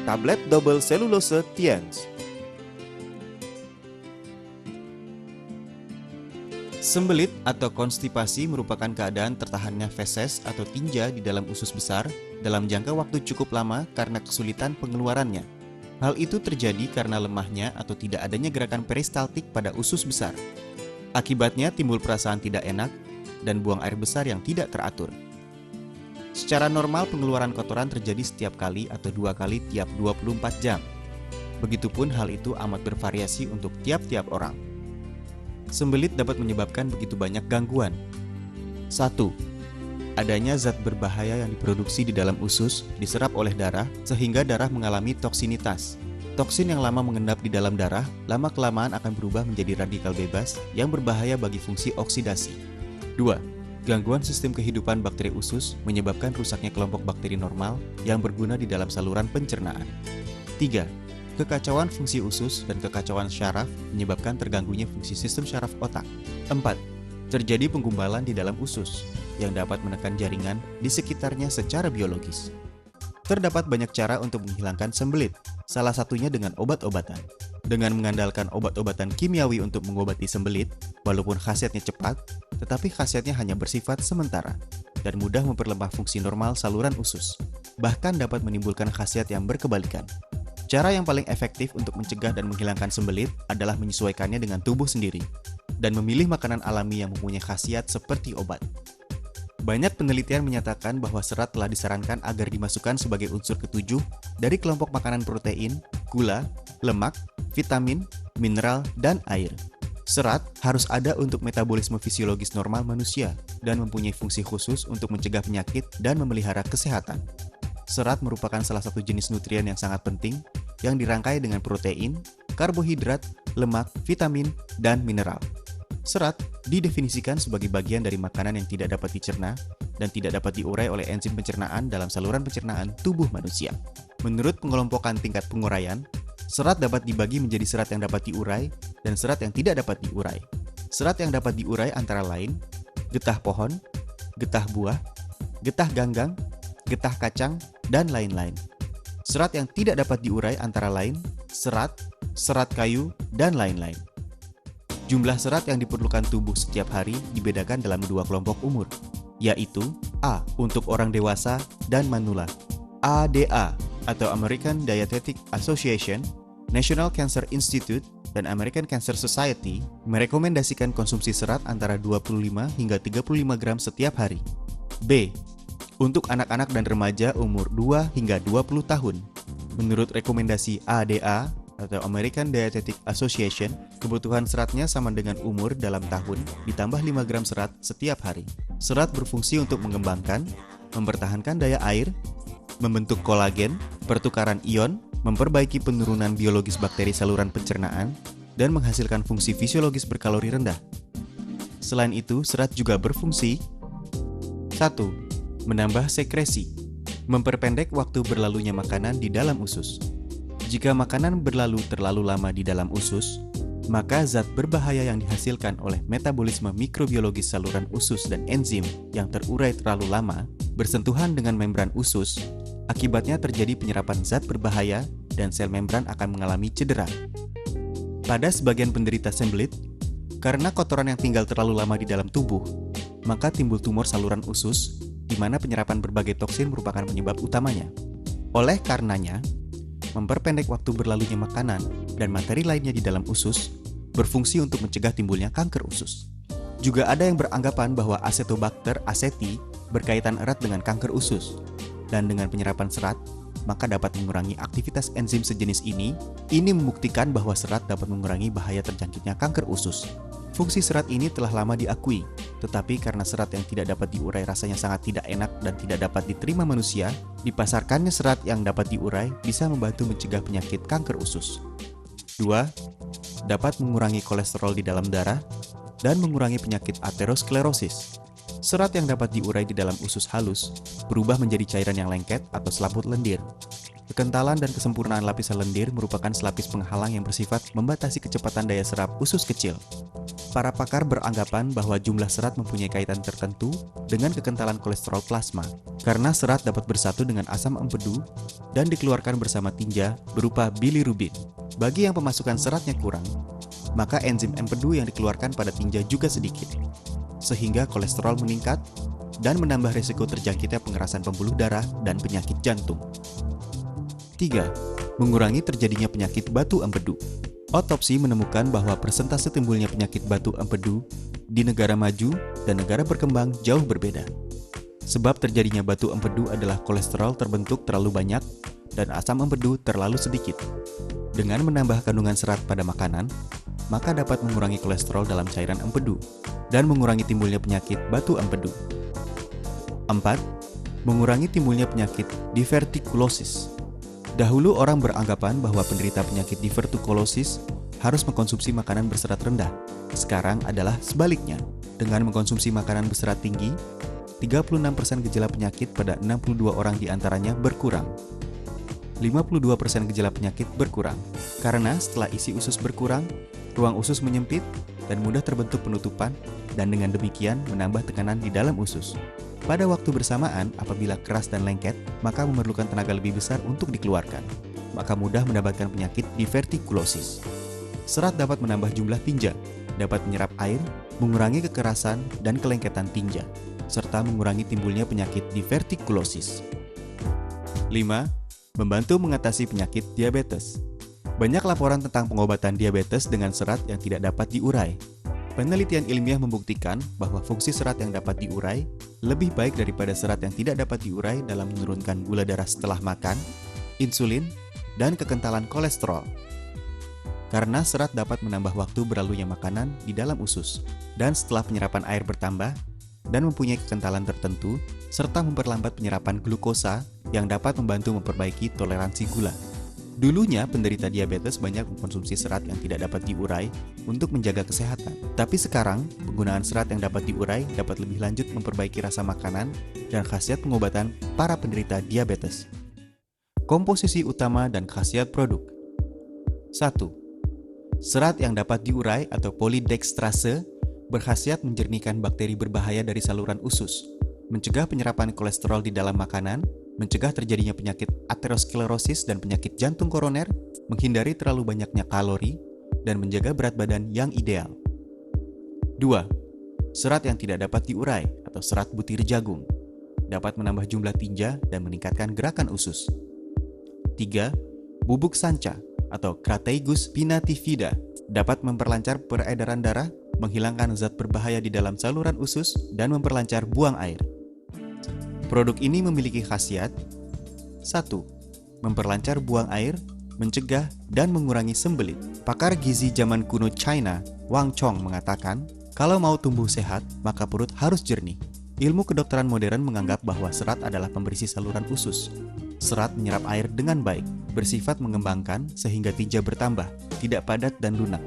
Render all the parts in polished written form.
tablet double selulose Tiens. Sembelit atau konstipasi merupakan keadaan tertahannya feses atau tinja di dalam usus besar dalam jangka waktu cukup lama karena kesulitan pengeluarannya. Hal itu terjadi karena lemahnya atau tidak adanya gerakan peristaltik pada usus besar. Akibatnya timbul perasaan tidak enak dan buang air besar yang tidak teratur. Secara normal pengeluaran kotoran terjadi setiap kali atau 2 kali tiap 24 jam. Begitupun hal itu amat bervariasi untuk tiap-tiap orang. Sembelit dapat menyebabkan begitu banyak gangguan. 1. Adanya zat berbahaya yang diproduksi di dalam usus diserap oleh darah sehingga darah mengalami toksinitas. Toksin yang lama mengendap di dalam darah lama-kelamaan akan berubah menjadi radikal bebas yang berbahaya bagi fungsi oksidasi. 2. Gangguan sistem kehidupan bakteri usus menyebabkan rusaknya kelompok bakteri normal yang berguna di dalam saluran pencernaan. 3. Kekacauan fungsi usus dan kekacauan syaraf menyebabkan terganggunya fungsi sistem syaraf otak. 4. Terjadi penggumbalan di dalam usus yang dapat menekan jaringan di sekitarnya secara biologis. Terdapat banyak cara untuk menghilangkan sembelit, salah satunya dengan obat-obatan. Dengan mengandalkan obat-obatan kimiawi untuk mengobati sembelit, walaupun khasiatnya cepat, tetapi khasiatnya hanya bersifat sementara dan mudah memperlemah fungsi normal saluran usus, bahkan dapat menimbulkan khasiat yang berkebalikan. Cara yang paling efektif untuk mencegah dan menghilangkan sembelit adalah menyesuaikannya dengan tubuh sendiri dan memilih makanan alami yang mempunyai khasiat seperti obat. Banyak penelitian menyatakan bahwa serat telah disarankan agar dimasukkan sebagai unsur ketujuh dari kelompok makanan protein, gula, lemak, vitamin, mineral, dan air. Serat harus ada untuk metabolisme fisiologis normal manusia dan mempunyai fungsi khusus untuk mencegah penyakit dan memelihara kesehatan. Serat merupakan salah satu jenis nutrien yang sangat penting yang dirangkai dengan protein, karbohidrat, lemak, vitamin, dan mineral. Serat didefinisikan sebagai bagian dari makanan yang tidak dapat dicerna dan tidak dapat diurai oleh enzim pencernaan dalam saluran pencernaan tubuh manusia. Menurut pengelompokan tingkat penguraian, serat dapat dibagi menjadi serat yang dapat diurai dan serat yang tidak dapat diurai. Serat yang dapat diurai antara lain getah pohon, getah buah, getah ganggang, getah kacang, dan lain-lain. Serat yang tidak dapat diurai antara lain serat, serat kayu, dan lain-lain. Jumlah serat yang diperlukan tubuh setiap hari dibedakan dalam 2 kelompok umur, yaitu A untuk orang dewasa dan manula. ADA atau American Dietetic Association, National Cancer Institute, dan American Cancer Society merekomendasikan konsumsi serat antara 25 hingga 35 gram setiap hari. B untuk anak-anak dan remaja umur 2 hingga 20 tahun. Menurut rekomendasi ADA atau American Dietetic Association, kebutuhan seratnya sama dengan umur dalam tahun ditambah 5 gram serat setiap hari. Serat berfungsi untuk mengembangkan, mempertahankan daya air, membentuk kolagen, pertukaran ion, memperbaiki penurunan biologis bakteri saluran pencernaan, dan menghasilkan fungsi fisiologis berkalori rendah. Selain itu, serat juga berfungsi 1. Menambah sekresi, memperpendek waktu berlalunya makanan di dalam usus. Jika makanan berlalu terlalu lama di dalam usus, maka zat berbahaya yang dihasilkan oleh metabolisme mikrobiologis saluran usus dan enzim yang terurai terlalu lama bersentuhan dengan membran usus. Akibatnya terjadi penyerapan zat berbahaya dan sel membran akan mengalami cedera. Pada sebagian penderita sembelit, karena kotoran yang tinggal terlalu lama di dalam tubuh, maka timbul tumor saluran usus di mana penyerapan berbagai toksin merupakan penyebab utamanya. Oleh karenanya, memperpendek waktu berlalunya makanan dan materi lainnya di dalam usus berfungsi untuk mencegah timbulnya kanker usus. Juga ada yang beranggapan bahwa Acetobacter aceti berkaitan erat dengan kanker usus, dan dengan penyerapan serat, maka dapat mengurangi aktivitas enzim sejenis ini. Ini membuktikan bahwa serat dapat mengurangi bahaya terjangkitnya kanker usus. Fungsi serat ini telah lama diakui, tetapi karena serat yang tidak dapat diurai rasanya sangat tidak enak dan tidak dapat diterima manusia, dipasarkannya serat yang dapat diurai bisa membantu mencegah penyakit kanker usus. 2. Dapat mengurangi kolesterol di dalam darah dan mengurangi penyakit aterosklerosis. Serat yang dapat diurai di dalam usus halus berubah menjadi cairan yang lengket atau selaput lendir. Kekentalan dan kesempurnaan lapisan lendir merupakan selapis penghalang yang bersifat membatasi kecepatan daya serap usus kecil. Para pakar beranggapan bahwa jumlah serat mempunyai kaitan tertentu dengan kekentalan kolesterol plasma, karena serat dapat bersatu dengan asam empedu dan dikeluarkan bersama tinja berupa bilirubin. Bagi yang pemasukan seratnya kurang, maka enzim empedu yang dikeluarkan pada tinja juga sedikit, sehingga kolesterol meningkat dan menambah risiko terjangkitnya pengerasan pembuluh darah dan penyakit jantung. 3. Mengurangi terjadinya penyakit batu empedu. Otopsi menemukan bahwa persentase timbulnya penyakit batu empedu di negara maju dan negara berkembang jauh berbeda. Sebab terjadinya batu empedu adalah kolesterol terbentuk terlalu banyak dan asam empedu terlalu sedikit. Dengan menambah kandungan serat pada makanan, maka dapat mengurangi kolesterol dalam cairan empedu dan mengurangi timbulnya penyakit batu empedu. 4. Mengurangi timbulnya penyakit divertikulosis. Dahulu orang beranggapan bahwa penderita penyakit divertikulosis harus mengkonsumsi makanan berserat rendah. Sekarang adalah sebaliknya. Dengan mengkonsumsi makanan berserat tinggi, 36% gejala penyakit pada 62 orang diantaranya berkurang. 52% gejala penyakit berkurang. Karena setelah isi usus berkurang, ruang usus menyempit dan mudah terbentuk penutupan, dan dengan demikian menambah tekanan di dalam usus. Pada waktu bersamaan, apabila keras dan lengket, maka memerlukan tenaga lebih besar untuk dikeluarkan. Maka mudah mendapatkan penyakit divertikulosis. Serat dapat menambah jumlah tinja, dapat menyerap air, mengurangi kekerasan dan kelengketan tinja, serta mengurangi timbulnya penyakit divertikulosis. 5. Membantu mengatasi penyakit diabetes. Banyak laporan tentang pengobatan diabetes dengan serat yang tidak dapat diurai. Penelitian ilmiah membuktikan bahwa fungsi serat yang dapat diurai lebih baik daripada serat yang tidak dapat diurai dalam menurunkan gula darah setelah makan, insulin, dan kekentalan kolesterol. Karena serat dapat menambah waktu berlalunya makanan di dalam usus, dan setelah penyerapan air bertambah, dan mempunyai kekentalan tertentu, serta memperlambat penyerapan glukosa yang dapat membantu memperbaiki toleransi gula. Dulunya, penderita diabetes banyak mengkonsumsi serat yang tidak dapat diurai untuk menjaga kesehatan. Tapi sekarang, penggunaan serat yang dapat diurai dapat lebih lanjut memperbaiki rasa makanan dan khasiat pengobatan para penderita diabetes. Komposisi utama dan khasiat produk. 1. Serat yang dapat diurai atau polydextrase berkhasiat menjernihkan bakteri berbahaya dari saluran usus, mencegah penyerapan kolesterol di dalam makanan, mencegah terjadinya penyakit aterosklerosis dan penyakit jantung koroner, menghindari terlalu banyaknya kalori, dan menjaga berat badan yang ideal. 2. Serat yang tidak dapat diurai atau serat butir jagung dapat menambah jumlah tinja dan meningkatkan gerakan usus. 3. Bubuk sanca atau Crataegus pinatifida dapat memperlancar peredaran darah, menghilangkan zat berbahaya di dalam saluran usus, dan memperlancar buang air. Produk ini memiliki khasiat 1. Memperlancar buang air, mencegah dan mengurangi sembelit. Pakar gizi zaman kuno China, Wang Chong, mengatakan, kalau mau tumbuh sehat, maka perut harus jernih. Ilmu kedokteran modern menganggap bahwa serat adalah pembersih saluran usus. Serat menyerap air dengan baik, bersifat mengembangkan sehingga tinja bertambah, tidak padat dan lunak,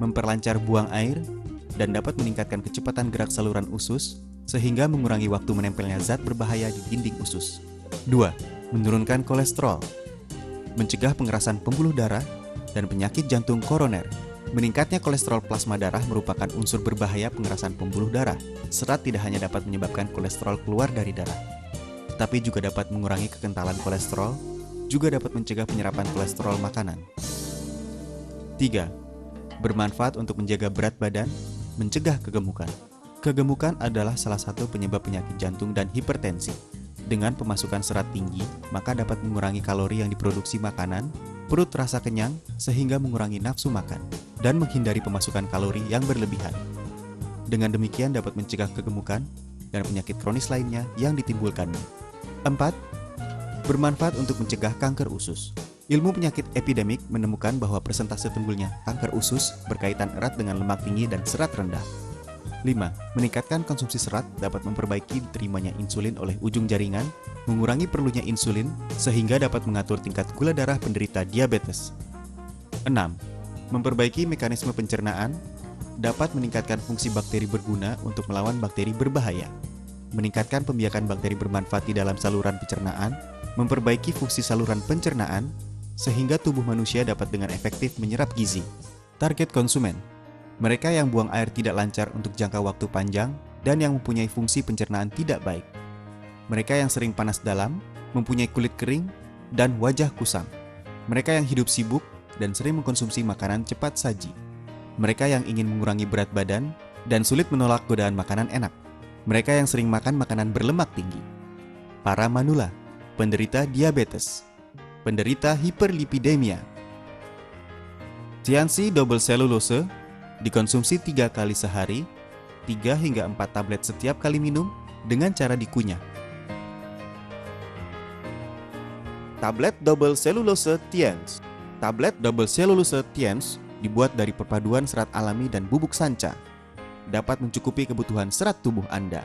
memperlancar buang air, dan dapat meningkatkan kecepatan gerak saluran usus, sehingga mengurangi waktu menempelnya zat berbahaya di dinding usus. 2. Menurunkan kolesterol, mencegah pengerasan pembuluh darah dan penyakit jantung koroner. Meningkatnya kolesterol plasma darah merupakan unsur berbahaya pengerasan pembuluh darah. Serat tidak hanya dapat menyebabkan kolesterol keluar dari darah, tetapi juga dapat mengurangi kekentalan kolesterol, juga dapat mencegah penyerapan kolesterol makanan. 3. Bermanfaat untuk menjaga berat badan, mencegah kegemukan. Kegemukan adalah salah satu penyebab penyakit jantung dan hipertensi. Dengan pemasukan serat tinggi, maka dapat mengurangi kalori yang diproduksi makanan, perut terasa kenyang, sehingga mengurangi nafsu makan, dan menghindari pemasukan kalori yang berlebihan. Dengan demikian dapat mencegah kegemukan dan penyakit kronis lainnya yang ditimbulkannya. 4. Bermanfaat untuk mencegah kanker usus. Ilmu penyakit epidemik menemukan bahwa persentase timbulnya kanker usus berkaitan erat dengan lemak tinggi dan serat rendah. 5. Meningkatkan konsumsi serat dapat memperbaiki diterimanya insulin oleh ujung jaringan, mengurangi perlunya insulin, sehingga dapat mengatur tingkat gula darah penderita diabetes. 6. Memperbaiki mekanisme pencernaan, dapat meningkatkan fungsi bakteri berguna untuk melawan bakteri berbahaya, meningkatkan pembiakan bakteri bermanfaat di dalam saluran pencernaan, memperbaiki fungsi saluran pencernaan, sehingga tubuh manusia dapat dengan efektif menyerap gizi. Target konsumen: Mereka yang buang air tidak lancar untuk jangka waktu panjang dan yang mempunyai fungsi pencernaan tidak baik. Mereka yang sering panas dalam, mempunyai kulit kering, dan wajah kusam. Mereka yang hidup sibuk dan sering mengkonsumsi makanan cepat saji. Mereka yang ingin mengurangi berat badan dan sulit menolak godaan makanan enak. Mereka yang sering makan makanan berlemak tinggi. Para manula, penderita diabetes, penderita hiperlipidemia. Tiansi double cellulose dikonsumsi 3 kali sehari, 3 hingga 4 tablet setiap kali minum dengan cara dikunyah. Tablet double cellulose Tiens. Tablet double cellulose Tiens dibuat dari perpaduan serat alami dan bubuk sanca. Dapat mencukupi kebutuhan serat tubuh Anda.